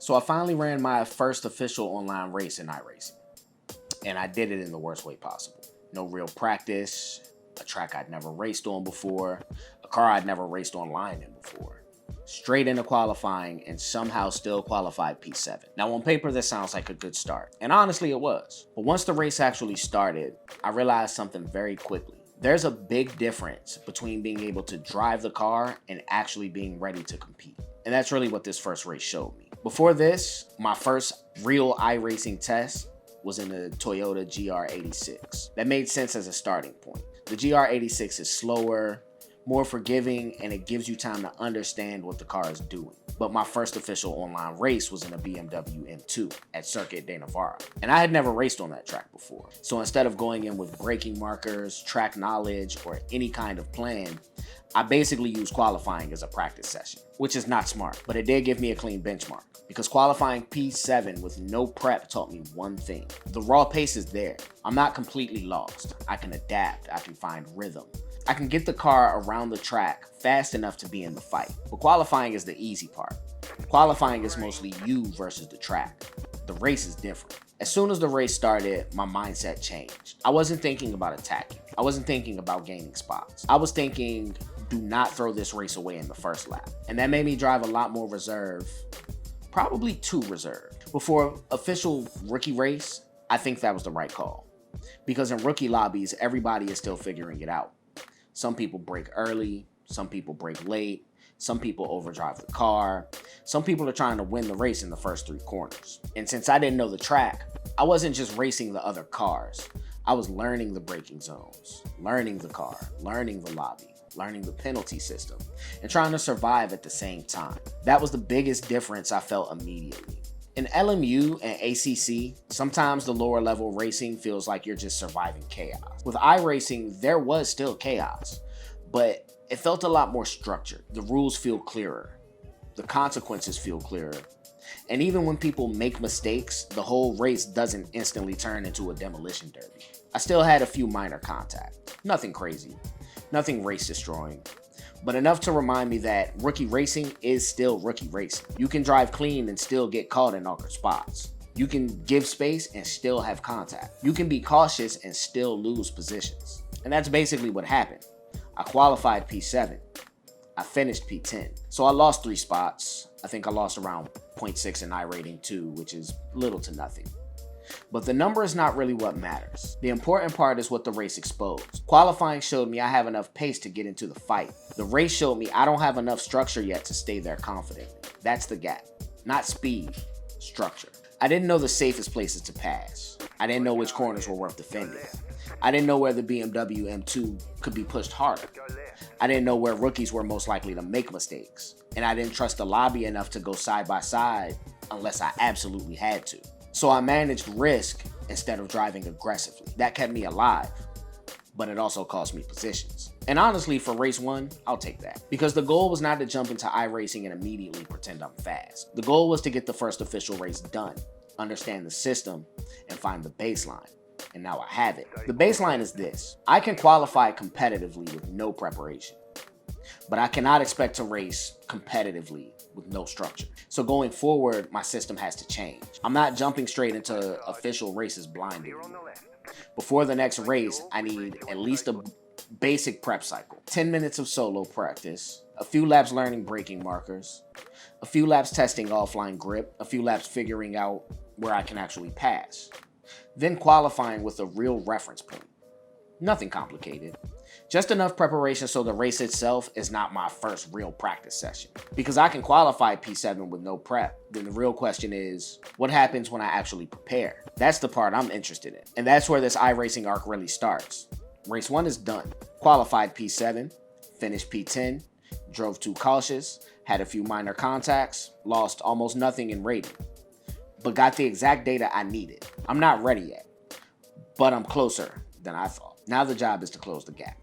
So I finally ran my first official online race in iRacing, and I did it in the worst way possible. No real practice, a track I'd never raced on before, a car I'd never raced online in before. Straight into qualifying and somehow still qualified P7. Now on paper this sounds like a good start, and honestly it was. But once the race actually started, I realized something very quickly. There's a big difference between being able to drive the car and actually being ready to compete. And that's really what this first race showed me. Before this, my first real iRacing test was in the Toyota GR86. That made sense as a starting point. The GR86 is slower, more forgiving, and it gives you time to understand what the car is doing. But my first official online race was in a BMW M2 at Circuit de Navarra. And I had never raced on that track before. So instead of going in with braking markers, track knowledge, or any kind of plan, I basically used qualifying as a practice session, which is not smart, but it did give me a clean benchmark because qualifying P7 with no prep taught me one thing. The raw pace is there. I'm not completely lost. I can adapt, I can find rhythm. I can get the car around the track fast enough to be in the fight. But qualifying is the easy part. Qualifying is mostly you versus the track. The race is different. As soon as the race started, my mindset changed. I wasn't thinking about attacking. I wasn't thinking about gaining spots. I was thinking, do not throw this race away in the first lap. And that made me drive a lot more reserve, probably too reserved. Before official rookie race, I think that was the right call. Because in rookie lobbies, everybody is still figuring it out. Some people brake early, some people brake late, some people overdrive the car, some people are trying to win the race in the first 3 corners. And since I didn't know the track, I wasn't just racing the other cars. I was learning the braking zones, learning the car, learning the lobby, learning the penalty system, and trying to survive at the same time. That was the biggest difference I felt immediately. In LMU and ACC, sometimes the lower level racing feels like you're just surviving chaos. With iRacing, there was still chaos, but it felt a lot more structured. The rules feel clearer, the consequences feel clearer, and even when people make mistakes, the whole race doesn't instantly turn into a demolition derby. I still had a few minor contacts, nothing crazy, nothing race destroying, but enough to remind me that rookie racing is still rookie racing. You can drive clean and still get caught in awkward spots. You can give space and still have contact. You can be cautious and still lose positions. And that's basically what happened. I qualified P7. I finished P10. So I lost 3 spots. I think I lost around 0.6 in iRating 2, which is little to nothing. But the number is not really what matters. The important part is what the race exposed. Qualifying showed me I have enough pace to get into the fight. The race showed me I don't have enough structure yet to stay there confidently. That's the gap. Not speed, structure. I didn't know the safest places to pass. I didn't know which corners were worth defending. I didn't know where the BMW M2 could be pushed harder. I didn't know where rookies were most likely to make mistakes. And I didn't trust the lobby enough to go side by side unless I absolutely had to. So I managed risk instead of driving aggressively. That kept me alive, but it also cost me positions. And honestly, for race 1, I'll take that. Because the goal was not to jump into iRacing and immediately pretend I'm fast. The goal was to get the first official race done, understand the system, and find the baseline. And now I have it. The baseline is this. I can qualify competitively with no preparation, but I cannot expect to race competitively with no structure. So going forward, my system has to change. I'm not jumping straight into official races blindly. Before the next race, I need at least a basic prep cycle. 10 minutes of solo practice, a few laps learning braking markers, a few laps testing offline grip, a few laps figuring out where I can actually pass. Then qualifying with a real reference point. Nothing complicated. Just enough preparation so the race itself is not my first real practice session. Because I can qualify P7 with no prep, then the real question is, what happens when I actually prepare? That's the part I'm interested in. And that's where this iRacing arc really starts. Race 1 is done. Qualified P7, finished P10, drove too cautious, had a few minor contacts, lost almost nothing in rating, but got the exact data I needed. I'm not ready yet, but I'm closer than I thought. Now the job is to close the gap.